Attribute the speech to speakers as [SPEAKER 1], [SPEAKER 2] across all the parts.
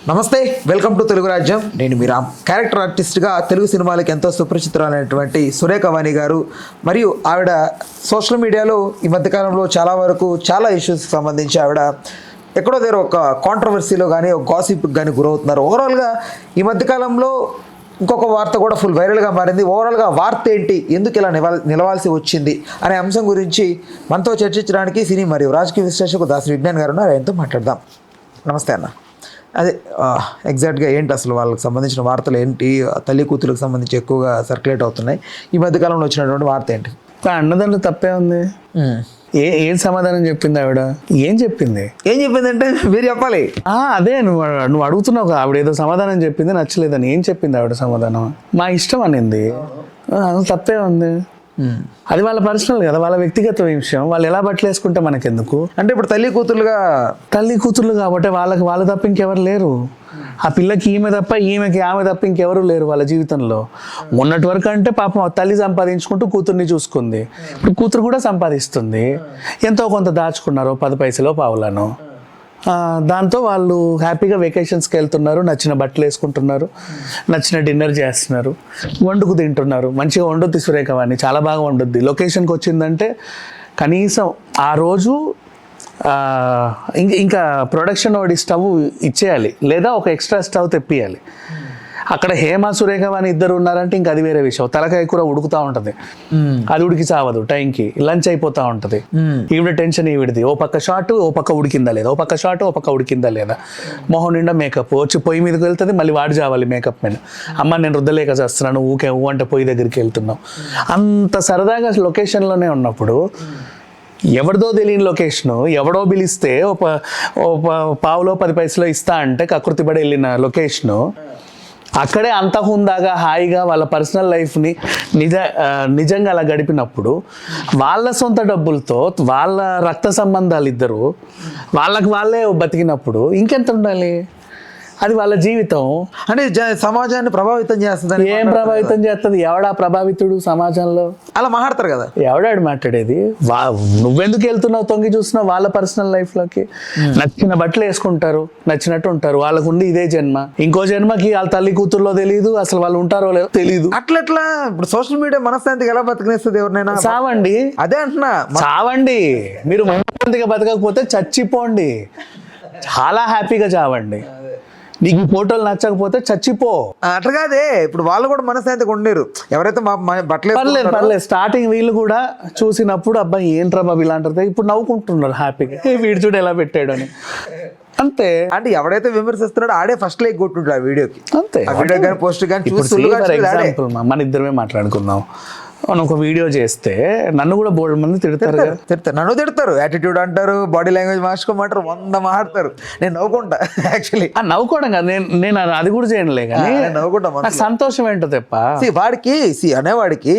[SPEAKER 1] నమస్తే, welcome to Telugu రాజ్యం. నేను మీ రామ్. క్యారెక్టర్ ఆర్టిస్ట్గా తెలుగు సినిమాలకు ఎంతో సుపరిచితురాలైనటువంటి సురేఖ వాణి గారు మరియు ఆవిడ సోషల్ మీడియాలో ఈ మధ్యకాలంలో చాలా ఇష్యూస్కి సంబంధించి ఆవిడ ఎక్కడో దగ్గర ఒక కాంట్రవర్సీలో కానీ ఒక గాసిప్కి కానీ గురవుతున్నారు. ఓవరాల్గా ఈ మధ్యకాలంలో ఇంకొక వార్త కూడా ఫుల్ వైరల్గా మారింది. ఓవరాల్గా వార్త ఏంటి, ఎందుకు ఇలా నిలవాల్సి వచ్చింది అనే అంశం గురించి మనతో చర్చించడానికి సినీ మరియు రాజకీయ విశ్లేషకు దాసరి విజ్ఞాన్ గారు ఉన్నారు. ఆయనతో మాట్లాడదాం. నమస్తే అన్న. అదే ఎగ్జాక్ట్గా ఏంటి అసలు వాళ్ళకి సంబంధించిన వార్తలు ఏంటి, తల్లి కూతురికి సంబంధించి ఎక్కువగా సర్క్యులేట్ అవుతున్నాయి. ఈ మధ్యకాలంలో వచ్చినటువంటి వార్త ఏంటి?
[SPEAKER 2] అన్నదాంట్లో తప్పే ఉంది. ఏం సమాధానం చెప్పింది ఆవిడ? ఏం చెప్పిందంటే
[SPEAKER 1] మీరు చెప్పాలి.
[SPEAKER 2] అదే నువ్వు అడుగుతున్నావు. ఆవిడ ఏదో సమాధానం చెప్పింది, నచ్చలేదని. ఏం చెప్పింది ఆవిడ సమాధానం? మా ఇష్టం అనింది. తప్పే ఉంది. అది వాళ్ళ పర్సనల్ కదా, వాళ్ళ వ్యక్తిగత విషయం. వాళ్ళు ఎలా బట్టలు వేసుకుంటే మనకెందుకు?
[SPEAKER 1] అంటే ఇప్పుడు తల్లి కూతుర్లు
[SPEAKER 2] కాబట్టి వాళ్ళ తప్ప ఇంకెవరు లేరు. ఆ పిల్లకి ఈమె తప్ప, ఈమెకి ఆమె తప్ప ఇంకెవరు లేరు వాళ్ళ జీవితంలో. మొన్నటి వరకు అంటే పాపం తల్లి సంపాదించుకుంటూ కూతుర్ని చూసుకుంది. ఇప్పుడు కూతురు కూడా సంపాదిస్తుంది. ఎంతో కొంత దాచుకున్నారు, 10 పైసలో పావులను. దాంతో వాళ్ళు హ్యాపీగా వెకేషన్స్కి వెళ్తున్నారు, నచ్చిన బట్టలు వేసుకుంటున్నారు, నచ్చిన డిన్నర్ చేస్తున్నారు, వండుకు తింటున్నారు. మంచిగా వండుద్ది సురేఖ వాణి, చాలా బాగా వండుద్ది. లొకేషన్కి వచ్చిందంటే కనీసం ఆ రోజు ఇంకా ప్రొడక్షన్ వాడి స్టవ్ ఇచ్చేయాలి, లేదా ఒక ఎక్స్ట్రా స్టవ్ తెప్పియాలి. అక్కడ హేమ సురేఖ వాణి ఇద్దరు ఉన్నారంటే ఇంకా అది వేరే విషయం. తలకాయ కూర ఉడుకుతూ ఉంటుంది, అది ఉడికి చావదు. టైంకి లంచ్ అయిపోతూ ఉంటుంది. ఈవిడ టెన్షన్ ఈవిడిది. ఓ పక్క షార్ట్, ఓ పక్క ఉడికిందా లేదా, ఓ పక్క షార్ట్, ఓ పక్క ఉడికిందా లేదా. మొహం నిండా మేకప్ వచ్చి పొయ్యి మీదకి వెళ్తుంది, మళ్ళీ వాడు చావాలి మేకప్ మీద. అమ్మ నేను రుద్దలేక చేస్తున్నాను, ఊకే ఊ అంటే పొయ్యి దగ్గరికి వెళ్తున్నావు. అంత సరదాగా లొకేషన్లోనే ఉన్నప్పుడు ఎవరిదో తెలియని లొకేషను, ఎవడో పిలిస్తే ఓ పావులో 10 పైసలో ఇస్తా అంటే కకృతి పడి వెళ్ళిన లొకేషను, అక్కడే అంత హుందాగా హాయిగా వాళ్ళ పర్సనల్ లైఫ్ని నిజంగా అలా గడిపినప్పుడు, వాళ్ళ సొంత డబ్బులతో వాళ్ళ రక్త సంబంధాలు ఇద్దరు వాళ్ళకి వాళ్ళే బతికినప్పుడు ఇంకెంత ఉండాలి? అది వాళ్ళ జీవితం.
[SPEAKER 1] అంటే సమాజాన్ని ప్రభావితం చేస్తుంది.
[SPEAKER 2] ఏం ప్రభావితం చేస్తుంది? ఎవడా ప్రభావితుడు సమాజంలో?
[SPEAKER 1] అలా మాట్లాడతారు కదా.
[SPEAKER 2] ఎవడాడు మాట్లాడేది? నువ్వెందుకు వెళ్తున్నావు తొంగి చూస్తున్నావు వాళ్ళ పర్సనల్ లైఫ్లోకి? నచ్చిన బట్టలు వేసుకుంటారు, నచ్చినట్టు ఉంటారు. వాళ్ళకు ఉంది ఇదే జన్మ. ఇంకో జన్మకి వాళ్ళ తల్లి కూతుర్లో తెలియదు, అసలు వాళ్ళు ఉంటారో లేదో తెలియదు.
[SPEAKER 1] అట్లా ఇప్పుడు సోషల్ మీడియా మనశ్శాంతికి ఎలా బతికినేస్తుంది ఎవరినైనా?
[SPEAKER 2] చావండి.
[SPEAKER 1] అదే అంటున్నా,
[SPEAKER 2] చావండి. మీరు మనశ్శాంతిగా బతకకపోతే చచ్చిపోండి, చాలా హ్యాపీగా చావండి. నీకు ఫోటోలు నచ్చకపోతే చచ్చిపో.
[SPEAKER 1] అట్లా కాదే, ఇప్పుడు వాళ్ళు కూడా మనశ్శాంతిగా ఉండలేరు. ఎవరైతే బట్టలు
[SPEAKER 2] పర్లేదు. స్టార్టింగ్ వీళ్ళు కూడా చూసినప్పుడు అబ్బాయి ఏంట్రా బాబు ఇలాంటి, ఇప్పుడు నవ్వుకుంటున్నారు హ్యాపీగా, వీడు చూడు ఎలా పెట్టాడు అని. అంతే.
[SPEAKER 1] అంటే ఎవడైతే విమర్శిస్తున్నాడో ఆడే ఫస్ట్ లైక్ కొట్టుంటాడు ఆ వీడియోకి.
[SPEAKER 2] అంతే.
[SPEAKER 1] ఆ వీడియో కానీ పోస్ట్ కానీ
[SPEAKER 2] ఎగ్జాంపుల్ మన ఇద్దరమే మాట్లాడుకుందాం. మనం ఒక వీడియో చేస్తే నన్ను కూడా బోల్డ్ మంది తిడతారు.
[SPEAKER 1] నన్ను తిడతారు, యాటిట్యూడ్ అంటారు, బాడీ లాంగ్వేజ్ మార్చుకోమంటారు, 100 మాట్లాడతారు. నేను నవ్వుకుంటా. యాక్చువల్లీ
[SPEAKER 2] నవ్వుకోవడం కాదు, నేను అది కూడా చేయనులే, కానీ
[SPEAKER 1] నవ్వుకుంటా.
[SPEAKER 2] నాకు సంతోషం ఏంటో తెప్ప.
[SPEAKER 1] వాడికి అనేవాడికి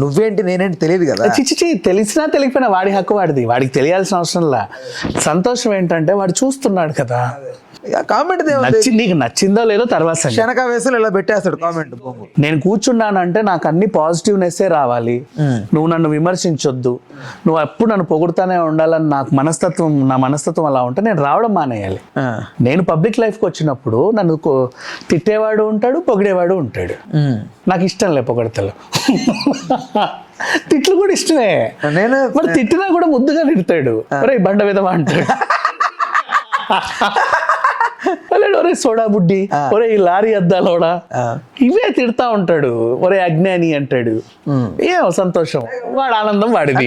[SPEAKER 1] నువ్వేంటి నేనేంటి తెలియదు కదా.
[SPEAKER 2] చిచి తెలిసినా తెలియకపోయినా వాడి హక్కు వాడిది, వాడికి తెలియాల్సిన అవసరంలా. సంతోషం ఏంటంటే వాడు చూస్తున్నాడు కదా.
[SPEAKER 1] కామెంట్
[SPEAKER 2] నీకు నచ్చిందో లేదో తర్వాత
[SPEAKER 1] శనక వేసులు ఇలా పెట్టేస్తాడు కామెంట్.
[SPEAKER 2] నేను కూర్చున్నానంటే నాకు అన్ని పాజిటివ్నెస్సే రావాలి. నువ్వు నన్ను విమర్శించొద్దు, నువ్వు ఎప్పుడు నన్ను పొగుడుతానే ఉండాలని నా మనస్తత్వం అలా ఉంటే నేను రావడం మానేయాలి. నేను పబ్లిక్ లైఫ్కి వచ్చినప్పుడు నన్ను తిట్టేవాడు ఉంటాడు, పొగిడేవాడు ఉంటాడు. నాకు ఇష్టం లే పొగడతలు. తిట్లు కూడా ఇష్టమే. మరి తిట్టినా కూడా ముద్దుగా తిడతాడు, ఒరే బండ విధవా అంటాడు. ఒరే సోడా బుడ్డి, ఒరే ఈ లారీ అద్దాలోడా, ఇవే తిడతా ఉంటాడు. ఒరే అజ్ఞాని అంటాడు. ఏమో సంతోషం, వాడు ఆనందం వాడిది.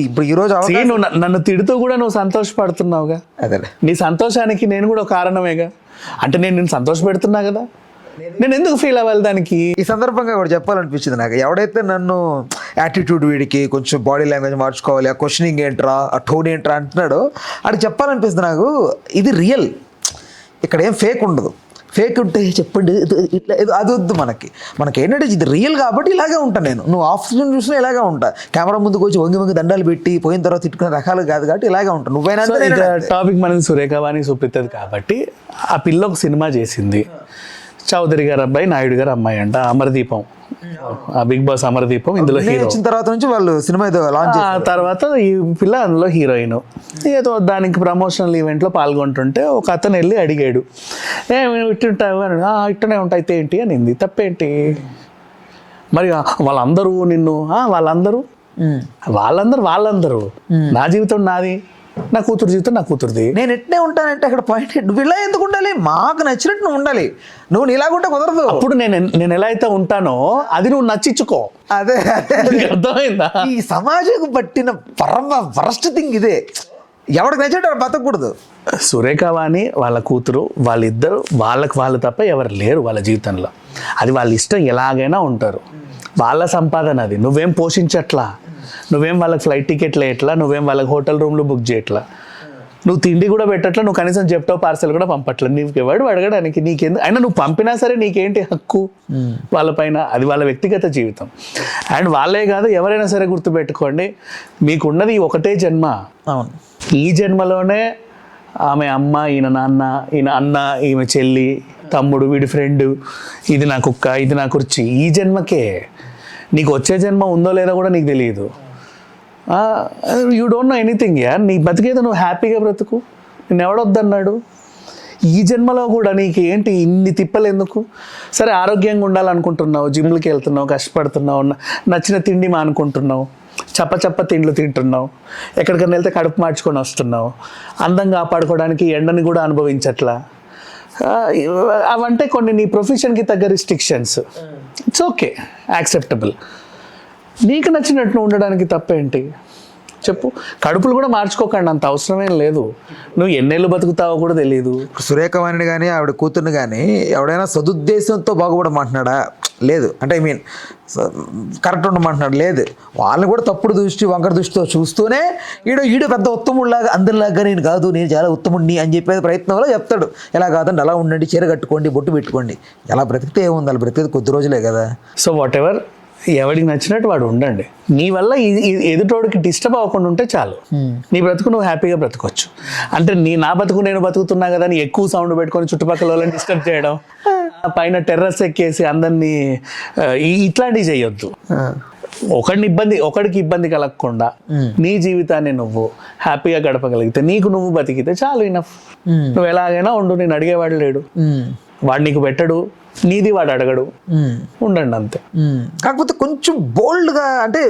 [SPEAKER 1] ఇప్పుడు ఈ రోజు
[SPEAKER 2] నువ్వు నన్ను తిడుతూ కూడా నువ్వు సంతోషపడుతున్నావుగా, నీ సంతోషానికి నేను కూడా కారణమేగా. అంటే నేను సంతోష పెడుతున్నా కదా, నేను ఎందుకు ఫీల్ అవ్వాలి దానికి?
[SPEAKER 1] ఈ సందర్భంగా కూడా చెప్పాలనిపించింది నాకు. ఎవడైతే నన్ను యాటిట్యూడ్, వీడికి కొంచెం బాడీ లాంగ్వేజ్ మార్చుకోవాలి, ఆ క్వశ్చనింగ్ ఏంట్రా, ఆ టోన్ ఏంట్రా అంటున్నాడు, అది చెప్పాలనిపిస్తుంది నాకు. ఇది రియల్, ఇక్కడ ఏం ఫేక్ ఉండదు. ఫేక్ ఉంటే చెప్పండి ఇట్లా అది వద్దు. మనకి ఏంటంటే ఇది రియల్ కాబట్టి ఇలాగే ఉంటాను నేను. నువ్వు ఆఫ్టర్నూన్ చూసినా ఇలాగే ఉంటా. కెమెరా ముందుకు వచ్చి వంగి దండాలు పెట్టి పోయిన తర్వాత తిట్టుకునే రకాలు కాదు కాబట్టి ఇలాగే ఉంటాను. నువ్వైనా
[SPEAKER 2] టాపిక్ మనది సురేఖ వాణి సుప్రీతది కాబట్టి, ఆ పిల్ల ఒక సినిమా చేసింది, చౌదరి గారు అబ్బాయి, నాయుడు గారు అమ్మాయి అంట. అమరదీపం, ఆ బిగ్ బాస్ అమరదీపం ఇందులో హీరో.
[SPEAKER 1] వచ్చిన తర్వాత నుంచి వాళ్ళు సినిమా ఏదో లాంచ్
[SPEAKER 2] ఆ తర్వాత ఈ పిల్ల అందులో హీరోయిన్. ఏదో దానికి ప్రమోషనల్ ఈవెంట్లో పాల్గొంటుంటే ఒక అతను వెళ్ళి అడిగాడు, ఇట్టుంటావు అని. ఇట్టనే ఉంటాయి అయితే ఏంటి అనింది. తప్పేంటి మరి? వాళ్ళందరూ నిన్ను వాళ్ళందరూ నా జీవితం నాది, నా కూతురు జీవితం నా కూతురుది.
[SPEAKER 1] నేను ఎట్నే ఉంటానంటే అక్కడ పాయింట్ నువ్వు ఇలా ఎందుకు ఉండాలి? మాకు నచ్చినట్టు నువ్వు ఉండాలి. నువ్వు నీలాగుంటే కుదరదు.
[SPEAKER 2] అప్పుడు నేను ఎలా అయితే ఉంటానో అది నువ్వు నచ్చించుకో.
[SPEAKER 1] అదే
[SPEAKER 2] అర్థమైందా?
[SPEAKER 1] ఈ సమాజం పట్టిన పరమ వరస్ట్ థింగ్ ఇదే. ఎవరికి నచ్చినట్టు వాడు బతకూడదు.
[SPEAKER 2] సురేఖ వాణి వాళ్ళ కూతురు వాళ్ళిద్దరు వాళ్ళు తప్ప ఎవరు లేరు వాళ్ళ జీవితంలో. అది వాళ్ళ ఇష్టం, ఎలాగైనా ఉంటారు. వాళ్ళ సంపాదన అది. నువ్వేం పోషించట్లా, నువ్వేం వాళ్ళకి ఫ్లైట్ టికెట్లు వేయట్లా, నువ్వేం వాళ్ళకి హోటల్ రూమ్లు బుక్ చేయట్లా, నువ్వు తిండి కూడా పెట్టట్లా, నువ్వు కనీసం జెప్టో పార్సల్ కూడా పంపట్లేదు. నీకు ఎవడు అడగడానికి? నీకెందుకు? అయినా నువ్వు పంపినా సరే నీకేంటి హక్కు వాళ్ళపైన? అది వాళ్ళ వ్యక్తిగత జీవితం. అండ్ వాళ్ళే కాదు, ఎవరైనా సరే గుర్తుపెట్టుకోండి, మీకున్నది ఒకటే జన్మ.
[SPEAKER 1] అవును.
[SPEAKER 2] ఈ జన్మలోనే ఆమె అమ్మ, ఈయన నాన్న, ఈయన అన్న, ఈమె చెల్లి, తమ్ముడు, వీడి ఫ్రెండ్, ఇది నా కుక్క, ఇది నా కుర్చీ. ఈ జన్మకే. నీకు వచ్చే జన్మ ఉందో లేదో కూడా నీకు తెలియదు. యూ డోంట్ నో ఎనీథింగ్ యార్. నీ బతికేదో నువ్వు హ్యాపీగా బ్రతుకు. నేను ఎవడొద్దన్నాడు? ఈ జన్మలో కూడా నీకు ఏంటి ఇన్ని తిప్పలు ఎందుకు? సరే, ఆరోగ్యంగా ఉండాలనుకుంటున్నావు, జిమ్లకి వెళ్తున్నావు, కష్టపడుతున్నావు, నచ్చిన తిండి మానుకుంటున్నావు, చప్ప తిండ్లు తింటున్నావు, ఎక్కడికైనా వెళ్తే కడుపు మార్చుకొని వస్తున్నావు, అందం కాపాడుకోవడానికి ఎండని కూడా అనుభవించట్లా. అవంటే కొన్ని నీ ప్రొఫెషన్కి తగ్గ రిస్ట్రిక్షన్స్. It's okay, acceptable. నీకు నచ్చినట్టు ఉండడానికి తప్పేంటి చెప్పు? కడుపులు కూడా మార్చుకోకండి, అంత అవసరమేం లేదు. నువ్వు ఎన్నేళ్ళు బతుకుతావో కూడా తెలియదు.
[SPEAKER 1] సురేఖ వాణిని కానీ ఆవిడ కూతుర్ని కానీ ఎవడైనా సదుద్దేశంతో బాగుపడమంటున్నాడా? లేదు. అంటే ఐ మీన్ కరెక్ట్ ఉండమంటున్నాడు? లేదు. వాళ్ళని కూడా తప్పుడు దృష్టి, వంకర దృష్టితో చూస్తూనే ఈడు పెద్ద ఉత్తముడిలాగా, అందరిలాగా నేను కాదు, నేను చాలా ఉత్తముడిని అని చెప్పే ప్రయత్నంలో చెప్తాడు. ఎలా కాదండి, అలా ఉండండి, చీర కట్టుకోండి, బొట్టు పెట్టుకోండి. ఎలా బ్రతికితే ఏముంది? అలా బ్రతికేది కొద్ది రోజులే కదా.
[SPEAKER 2] సో వాట్ ఎవర్, ఎవడికి నచ్చినట్టు వాడు ఉండండి. నీ వల్ల ఎదుటోడికి డిస్టర్బ్ అవ్వకుండా ఉంటే చాలు. నీ బ్రతుకు నువ్వు హ్యాపీగా బ్రతకొచ్చు. అంటే నా బతుకు నేను బతుకుతున్నా కదా అని ఎక్కువ సౌండ్ పెట్టుకొని చుట్టుపక్కల వాళ్ళని డిస్టర్బ్ చేయడం, పైన టెర్రస్ ఎక్కేసి అందరినీ ఇట్లాంటివి చేయొద్దు. ఒకడికి ఇబ్బంది కలగకుండా నీ జీవితాన్ని నువ్వు హ్యాపీగా గడపగలిగితే, నీకు నువ్వు బతికితే చాలు, ఇనఫ్. నువ్వు ఎలాగైనా ఉండు, నేను అడిగేవాడు లేడు, వాడు నీకు పెట్టడు, నీది వాడు అడగడు, ఉండండి అంతే.
[SPEAKER 1] కాకపోతే కొంచెం బోల్డ్గా, అంటే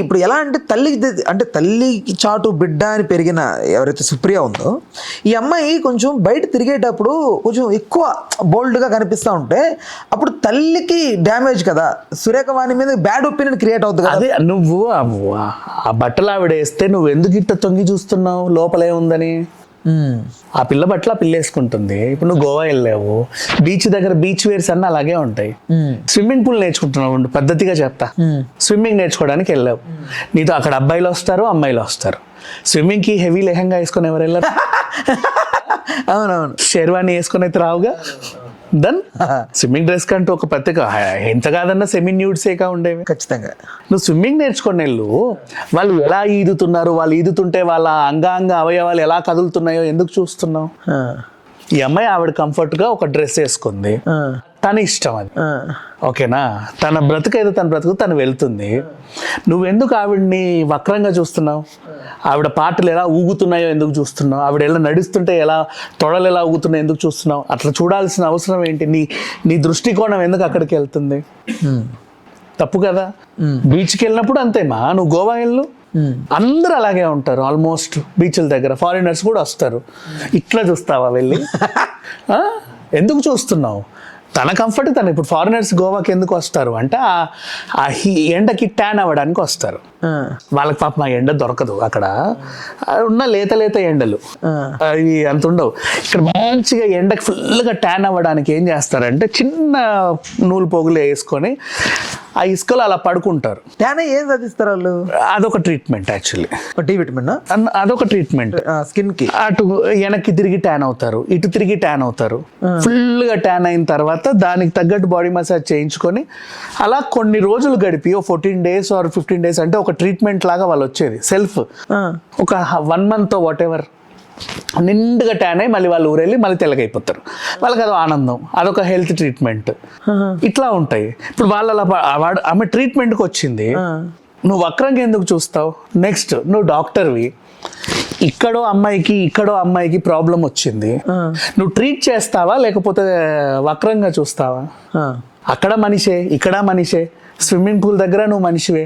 [SPEAKER 1] ఇప్పుడు ఎలా అంటే తల్లికి చాటు బిడ్డ అని పెరిగిన ఎవరైతే సుప్రియ ఉందో, ఈ అమ్మాయి కొంచెం బయట తిరిగేటప్పుడు కొంచెం ఎక్కువ బోల్డ్గా కనిపిస్తూ ఉంటే అప్పుడు తల్లికి డ్యామేజ్ కదా. సురేఖ వాణి మీద బ్యాడ్ ఒపీనియన్ క్రియేట్ అవుతుంది కదా.
[SPEAKER 2] అదే నువ్వు ఆ బట్టలు ఆవిడ వేస్తే నువ్వు ఎందుకు ఇట్ట తొంగి చూస్తున్నావు? లోపలే ఉందని. ఆ పిల్ల బట్టలు ఆ పిల్ల వేసుకుంటుంది. ఇప్పుడు నువ్వు గోవా వెళ్ళావు, బీచ్ దగ్గర బీచ్ వేర్స్ అన్నీ అలాగే ఉంటాయి. స్విమ్మింగ్ పూల్ నేర్చుకుంటున్నావు, పద్ధతిగా చెప్తా. స్విమ్మింగ్ నేర్చుకోవడానికి వెళ్ళావు, నీతో అక్కడ అబ్బాయిలు వస్తారు, అమ్మాయిలు వస్తారు. స్విమ్మింగ్కి హెవీ లెహంగా వేసుకొని ఎవరు వెళ్ళారు?
[SPEAKER 1] అవునవును.
[SPEAKER 2] షెర్వాణి వేసుకొని అయితే రావుగా. దెన్ స్విమ్మింగ్ డ్రెస్ కంటూ ఒక ప్రత్యేక, ఎంత కాదన్నా సెమీ న్యూడ్సేగా ఉండేవి.
[SPEAKER 1] ఖచ్చితంగా.
[SPEAKER 2] నువ్వు స్విమ్మింగ్ నేర్చుకొని వెళ్ళు. వాళ్ళు ఎలా ఈదుతున్నారు, వాళ్ళు ఈదుతుంటే వాళ్ళ అంగాంగ అవయవాలు ఎలా కదులుతున్నాయో ఎందుకు చూస్తున్నావు? ఈ అమ్మాయి ఆవిడ కంఫర్ట్గా ఒక డ్రెస్ వేసుకుంది, తన ఇష్టం అది, ఓకేనా? తన బ్రతుకు ఏదో తన బ్రతుకు తను వెళ్తుంది. నువ్వెందుకు ఆవిడ్ని వక్రంగా చూస్తున్నావు? ఆవిడ పాటలు ఎలా ఊగుతున్నాయో ఎందుకు చూస్తున్నావు? ఆవిడ ఎలా నడుస్తుంటే ఎలా తొడలు ఎలా ఊగుతున్నాయో ఎందుకు చూస్తున్నావు? అట్లా చూడాల్సిన అవసరం ఏంటి? నీ దృష్టికోణం ఎందుకు అక్కడికి వెళ్తుంది? తప్పు కదా. బీచ్కి వెళ్ళినప్పుడు అంతేమా, నువ్వు గోవా వెళ్ళు, అందరూ అలాగే ఉంటారు ఆల్మోస్ట్. బీచ్ల దగ్గర ఫారినర్స్ కూడా వస్తారు. ఇట్లా చూస్తావా వెళ్ళి? ఎందుకు చూస్తున్నావు? తన కంఫర్ట్ తను. ఇప్పుడు ఫారినర్స్ గోవాకి ఎందుకు వస్తారు అంటే ఆ ఎండకి ట్యాన్ అవ్వడానికి వస్తారు. వాళ్ళకి పాపం ఆ ఎండ దొరకదు అక్కడ ఉన్న లేత ఎండలు అవి అంత ఉండవు. ఇక్కడ మంచిగా ఎండకి ఫుల్గా ట్యాన్ అవ్వడానికి ఏం చేస్తారంటే చిన్న నూలు పోగులు వేసుకొని ఆ ఇసుకలో అలా పడుకుంటారు.
[SPEAKER 1] ట్యాన్ ఏం సాధిస్తారు వాళ్ళు?
[SPEAKER 2] అదొక ట్రీట్మెంట్ యాక్చువల్లీ.
[SPEAKER 1] డి విటమిన్
[SPEAKER 2] అదొక ట్రీట్మెంట్.
[SPEAKER 1] స్కిన్ కి
[SPEAKER 2] అటు వెనక్కి తిరిగి ట్యాన్ అవుతారు, ఇటు తిరిగి ట్యాన్ అవుతారు. ఫుల్గా ట్యాన్ అయిన తర్వాత దానికి తగ్గట్టు బాడీ మసాజ్ చేయించుకొని అలా కొన్ని రోజులు గడిపి 14 days or 15 days అంటే ఒక ట్రీట్మెంట్ లాగా వాళ్ళు వచ్చేది. సెల్ఫ్ ఒక 1 month వాట్ ఎవర్ నిండుగా ట్యాన్ అయ్యి మళ్ళీ వాళ్ళు ఊరెళ్ళి మళ్ళీ తెల్లగైపోతారు. వాళ్ళకి అదో ఆనందం, అదొక హెల్త్ ట్రీట్మెంట్. ఇట్లా ఉంటాయి. ఇప్పుడు ఆమె ట్రీట్మెంట్కి వచ్చింది, నువ్వు వక్రంగా ఎందుకు చూస్తావు? నెక్స్ట్ నువ్వు డాక్టర్వి, ఇక్కడో అమ్మాయికి ప్రాబ్లం వచ్చింది, నువ్వు ట్రీట్ చేస్తావా లేకపోతే వక్రంగా చూస్తావా? అక్కడ మనిషే, ఇక్కడ మనిషే, స్విమ్మింగ్ పూల్ దగ్గర నువ్వు మనిషివే.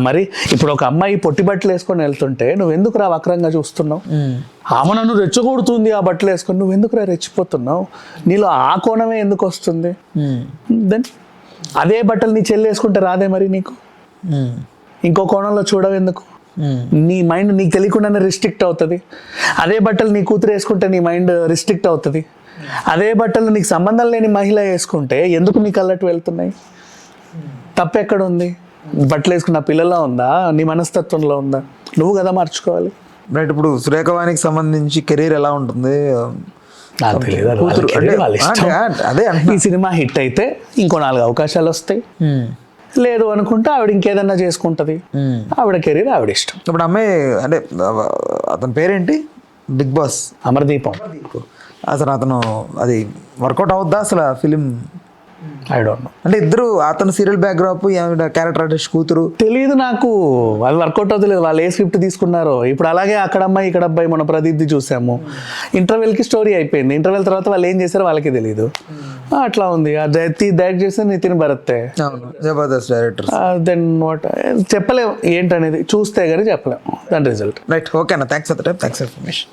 [SPEAKER 2] మరి ఇప్పుడు ఒక అమ్మాయి పొట్టి బట్టలు వేసుకొని వెళ్తుంటే నువ్వు ఎందుకురా వక్రంగా చూస్తున్నావు? ఆమె నన్ను రెచ్చగొడుతుంది ఆ బట్టలు వేసుకొని, నువ్వు ఎందుకురా రెచ్చిపోతున్నావు? నీలో ఆ కోణమే ఎందుకు వస్తుంది? దెన్ అదే బట్టలు నీ చెల్లి వేసుకుంటే రాదే మరి నీకు? ఇంకో కోణంలో చూడవెందుకు? నీ మైండ్ నీకు తెలియకుండానే రిస్ట్రిక్ట్ అవుతుంది. అదే బట్టలు నీ కూతురు వేసుకుంటే నీ మైండ్ రిస్ట్రిక్ట్ అవుతుంది. అదే బట్టలు నీకు సంబంధం లేని మహిళ వేసుకుంటే ఎందుకు నీకు అల్లట్టు వెళ్తున్నాయి? తప్పెక్కడ ఉంది? బట్టలు వేసుకున్న పిల్లల్లో ఉందా, నీ మనస్తత్వంలో ఉందా? నువ్వు కదా మార్చుకోవాలి.
[SPEAKER 1] రైట్. ఇప్పుడు సురేఖవానికి సంబంధించి కెరీర్ ఎలా ఉంటుంది?
[SPEAKER 2] నాకు తెలియదు,
[SPEAKER 1] అదే
[SPEAKER 2] ఈ సినిమా హిట్ అయితే ఇంకో 4 అవకాశాలు వస్తాయి. లేదు అనుకుంటే ఆవిడ ఇంకేదన్నా చేసుకుంటది. ఆవిడ కెరీర్ ఆవిడ ఇష్టం.
[SPEAKER 1] ఇప్పుడు అమ్మాయి అంటే అతని పేరేంటి? బిగ్ బాస్
[SPEAKER 2] అమర్దీపం.
[SPEAKER 1] అసలు అతను అది వర్కౌట్ అవుద్దా అసలు ఫిలిం?
[SPEAKER 2] I don't know.
[SPEAKER 1] అంటే ఇద్దరు, అతను సీరియల్ బ్యాక్డ్రాప్, క్యారెక్టర్ ఆర్టిస్ట్ కూతురు.
[SPEAKER 2] తెలియదు నాకు, వాళ్ళు వర్కౌట్ అవుతలేదు. వాళ్ళు ఏ స్క్రిప్ట్ తీసుకున్నారో. ఇప్పుడు అలాగే అక్కడ అమ్మాయి ఇక్కడ అబ్బాయి మన ప్రదీప్ది చూసాము. ఇంటర్వెల్కి స్టోరీ అయిపోయింది. ఇంటర్వెల్ తర్వాత వాళ్ళు ఏం చేశారో వాళ్ళకి తెలియదు. అట్లా ఉంది. డైరెక్ట్ చేస్తే నితిన్ భరతే.
[SPEAKER 1] అవును, జబర్దస్త్ డైరెక్టర్.
[SPEAKER 2] దెన్ వాట్ చెప్పలేము ఏంటనేది, చూస్తే కానీ చెప్పలేము దాని రిజల్ట్.
[SPEAKER 1] రైట్. ఓకే అన్న, thanks for the time, thanks for information.